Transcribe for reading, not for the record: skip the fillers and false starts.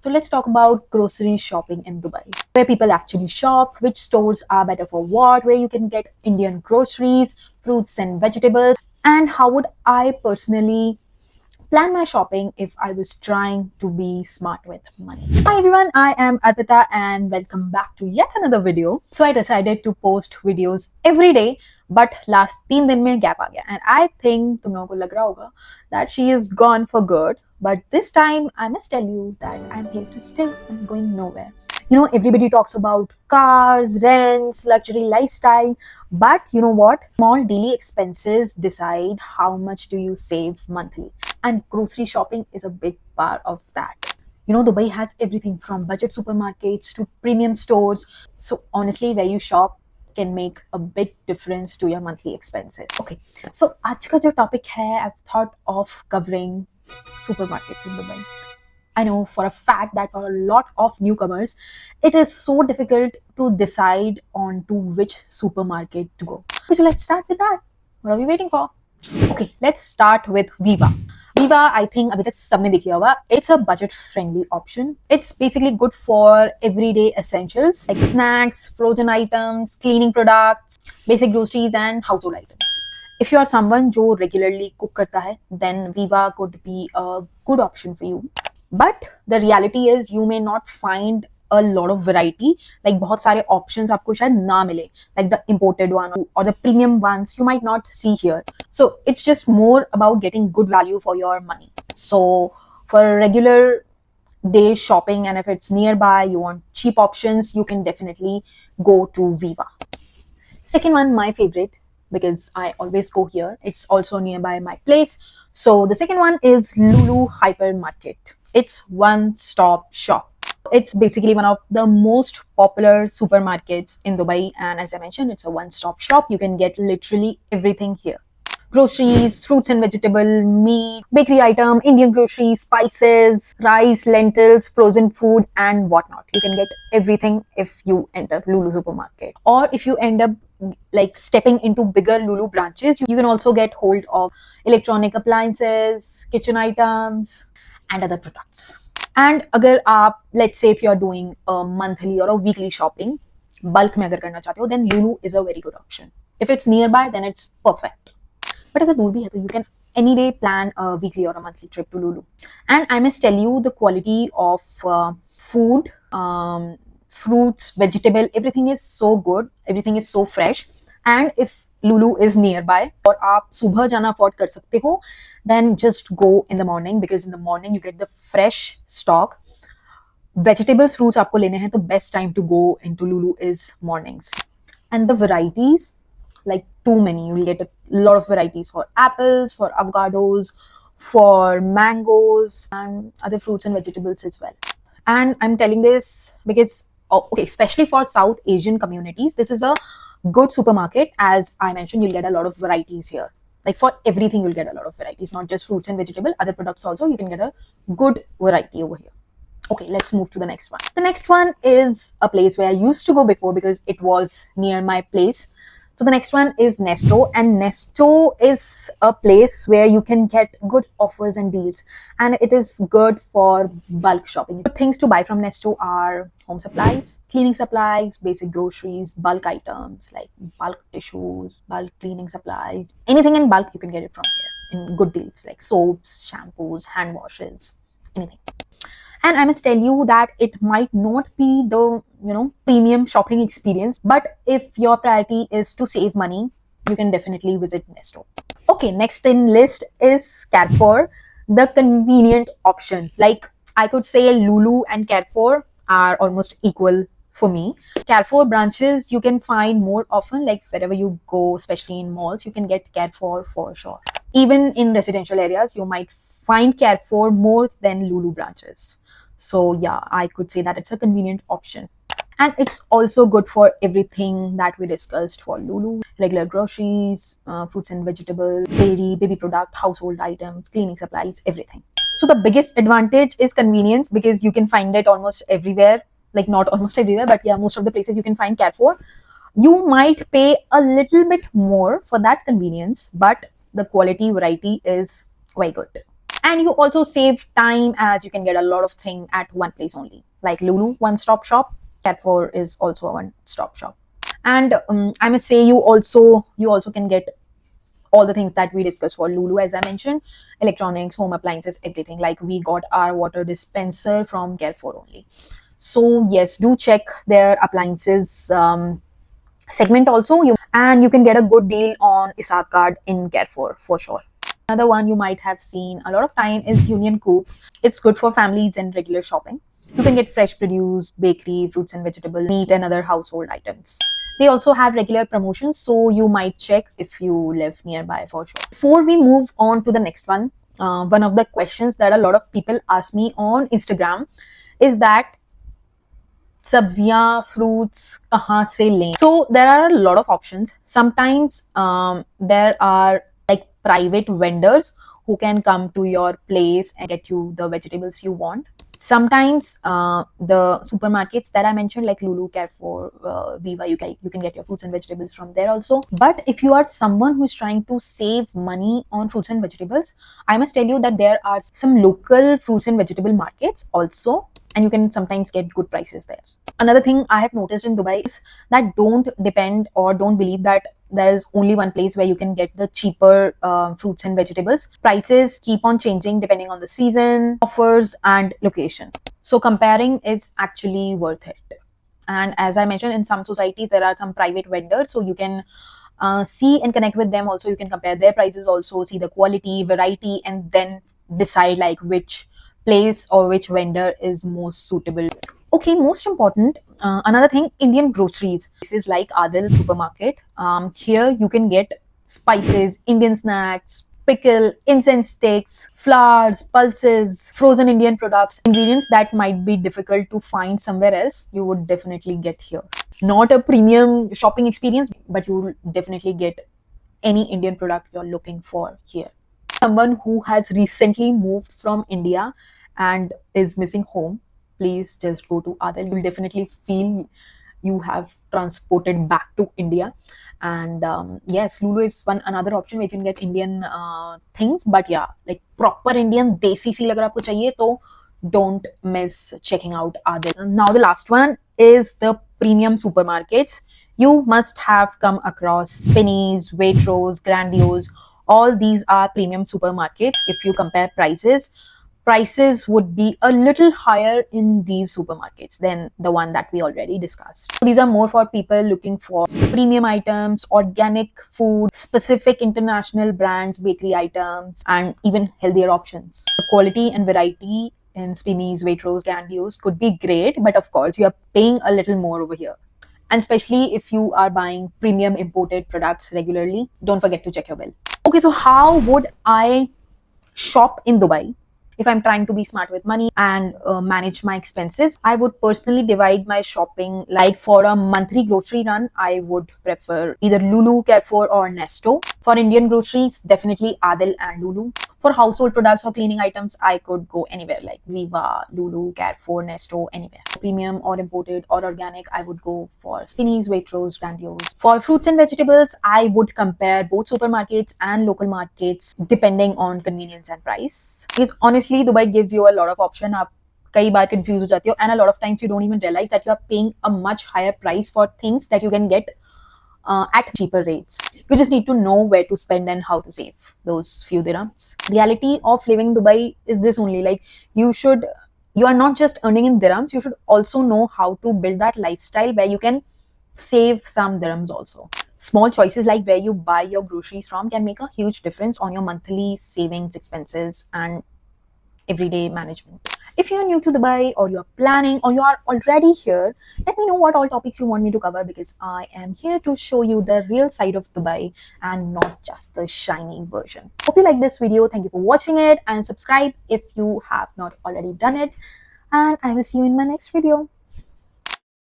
So let's talk about grocery shopping in Dubai. Where people actually shop, which stores are better for what, where you can get Indian groceries, fruits and vegetables, and how would I personally plan my shopping if I was trying to be smart with money. Hi everyone, I am Arpita and welcome back to yet another video. So I decided to post videos every day, but last 3 दिन में gap आ गया and I think तुम लोगों को लग रहा होगा that she is gone for good. But this time I must tell you that I'm here to stay and going nowhere. You know, everybody talks about cars, rents, luxury lifestyle, but you know what? Small daily expenses decide how much do you save monthly. And grocery shopping is a big part of that. You know, Dubai has everything from budget supermarkets to premium stores. So honestly, where you shop can make a big difference to your monthly expenses. Okay, so आज का जो topic है, I've thought of covering supermarkets in Dubai. I know for a fact that for a lot of newcomers, it is so difficult to decide on to which supermarket to go. Okay, so let's start with that. What are we waiting for? Okay, let's start with Viva. Viva, I think अभी तक सबने देख लिया होगा. It's a budget-friendly option. It's basically good for everyday essentials like snacks, frozen items, cleaning products, basic groceries, and household items. If you are someone जो regularly cook करता है, then Viva could be a good option for you. But the reality is you may not find a lot of variety. Like बहुत सारे options आपको शायद ना मिले. Like the imported one or the premium ones you might not see here. So it's just more about getting good value for your money. So for regular day shopping and if it's nearby, you want cheap options, you can definitely go to Viva. Second one, my favorite, because I always go here. It's also nearby my place. So the second one is Lulu Hypermarket. It's one-stop shop. It's basically one of the most popular supermarkets in Dubai, and as I mentioned, it's a one-stop shop. You can get literally everything here. Groceries, fruits and vegetable, meat, bakery item, Indian groceries, spices, rice, lentils, frozen food, and whatnot. You can get everything if you enter Lulu supermarket. Or if you end up like stepping into bigger Lulu branches, you can also get hold of electronic appliances, kitchen items, and other products. And अगर आप, let's say if you're doing a monthly or a weekly shopping, bulk में अगर करना चाहते हो, then Lulu is a very good option. If it's nearby, then it's perfect. But अगर दूर भी है तो you can any day plan a weekly or a monthly trip to Lulu. And I must tell you, the quality of food, fruits, vegetable, everything is so good. Everything is so fresh. And if Lulu is nearby और आप सुबह जाना afford कर सकते हो, then just go in the morning because in the morning you get the fresh stock. Vegetables, fruits आपको लेने हैं तो best time to go into Lulu is mornings. And the varieties, like too many. You will get a lot of varieties for apples, for avocados, for mangoes, and other fruits and vegetables as well. And I'm telling this because, okay, especially for South Asian communities, this is a good supermarket. As I mentioned, you'll get a lot of varieties here. Like for everything, you'll get a lot of varieties, not just fruits and vegetable, other products also. You can get a good variety over here. Okay, let's move to the next one. The next one is a place where I used to go before because it was near my place. So the next one is Nesto, and Nesto is a place where you can get good offers and deals, and it is good for bulk shopping. Things to buy from Nesto are home supplies, cleaning supplies, basic groceries, bulk items like bulk tissues, bulk cleaning supplies. Anything in bulk, you can get it from here in good deals like soaps, shampoos, hand washes, anything. And I must tell you that it might not be the premium shopping experience, but if your priority is to save money, you can definitely visit Nesto. Okay, next in list is Carrefour, the convenient option. Like I could say Lulu and Carrefour are almost equal for me. Carrefour branches you can find more often, like wherever you go, especially in malls, you can get Carrefour for sure. Even in residential areas, you might find Carrefour more than Lulu branches. So yeah, I could say that it's a convenient option. And it's also good for everything that we discussed for Lulu. Regular groceries, fruits and vegetables, dairy, baby product, household items, cleaning supplies, everything. So the biggest advantage is convenience because you can find it almost everywhere. Like not almost everywhere, but yeah, most of the places you can find Carrefour. You might pay a little bit more for that convenience, but the quality variety is very good. And you also save time as you can get a lot of things at one place only. Like Lulu, one-stop shop. Carrefour is also a one-stop shop. And I must say, you also can get all the things that we discussed for Lulu, as I mentioned, electronics, home appliances, everything. Like we got our water dispenser from Carrefour only. So yes, do check their appliances segment also. You can get a good deal on Isaac card in Carrefour for sure. Another one you might have seen a lot of time is Union Coop. It's good for families and regular shopping. You can get fresh produce, bakery, fruits and vegetables, meat and other household items. They also have regular promotions, so you might check if you live nearby for sure. Before we move on to the next one of the questions that a lot of people ask me on Instagram is that सब्जियां fruits कहाँ से लें. So there are a lot of options. Sometimes there are like private vendors who can come to your place and get you the vegetables you want. Sometimes the supermarkets that I mentioned, like Lulu, Carrefour, Viva, you can get your fruits and vegetables from there also. But if you are someone who is trying to save money on fruits and vegetables, I must tell you that there are some local fruits and vegetable markets also, and you can sometimes get good prices there. Another thing I have noticed in Dubai is that don't depend or don't believe that there is only one place where you can get the cheaper fruits and vegetables. Prices keep on changing depending on the season, offers, and location. So comparing is actually worth it. And as I mentioned, in some societies there are some private vendors, so you can see and connect with them. Also, you can compare their prices, also see the quality, variety, and then decide like which place or which vendor is most suitable. Okay, most important, another thing, Indian groceries. This is like Adil supermarket. Here you can get spices, Indian snacks, pickle, incense sticks, flours, pulses, frozen Indian products, ingredients that might be difficult to find somewhere else. You would definitely get here. Not a premium shopping experience, but you will definitely get any Indian product you're looking for here. Someone who has recently moved from India and is missing home, please just go to Adil. You'll definitely feel you have transported back to India. And yes, Lulu is one another option where you can get Indian things. But yeah, like proper Indian desi feel agar aapko chahiye, to don't miss checking out Adil. Now the last one is the premium supermarkets. You must have come across Spinneys, Waitrose, Grandiose. All these are premium supermarkets. If you compare prices would be a little higher in these supermarkets than the one that we already discussed. These are more for people looking for premium items, organic food, specific international brands, bakery items, and even healthier options. The quality and variety in Spinneys, Waitrose, Grandiose could be great, but of course you are paying a little more over here. And especially if you are buying premium imported products regularly, don't forget to check your bill. Okay, so how would I shop in Dubai? If I'm trying to be smart with money and manage my expenses, I would personally divide my shopping. Like for a monthly grocery run, I would prefer either Lulu, Carrefour, or Nesto. For Indian groceries, definitely Adil and Lulu. For household products or cleaning items, I could go anywhere like Viva, Lulu, Carrefour, Nesto, anywhere. Premium or imported or organic, I would go for Spinneys, Waitrose, Grandiose. For fruits and vegetables, I would compare both supermarkets and local markets depending on convenience and price. Because honestly, Dubai gives you a lot of option. आप कई बार confused हो जाते हो, and a lot of times you don't even realize that you are paying a much higher price for things that you can get at cheaper rates. You just need to know where to spend and how to save those few dirhams. Reality of living in Dubai is this only. Like you are not just earning in dirhams, you should also know how to build that lifestyle where you can save some dirhams also. Small choices like where you buy your groceries from can make a huge difference on your monthly savings, expenses, and everyday management. If you're new to Dubai or you're planning or you are already here, let me know what all topics you want me to cover, because I am here to show you the real side of Dubai and not just the shiny version. Hope you like this video. Thank you for watching it, and subscribe if you have not already done it. And I will see you in my next video.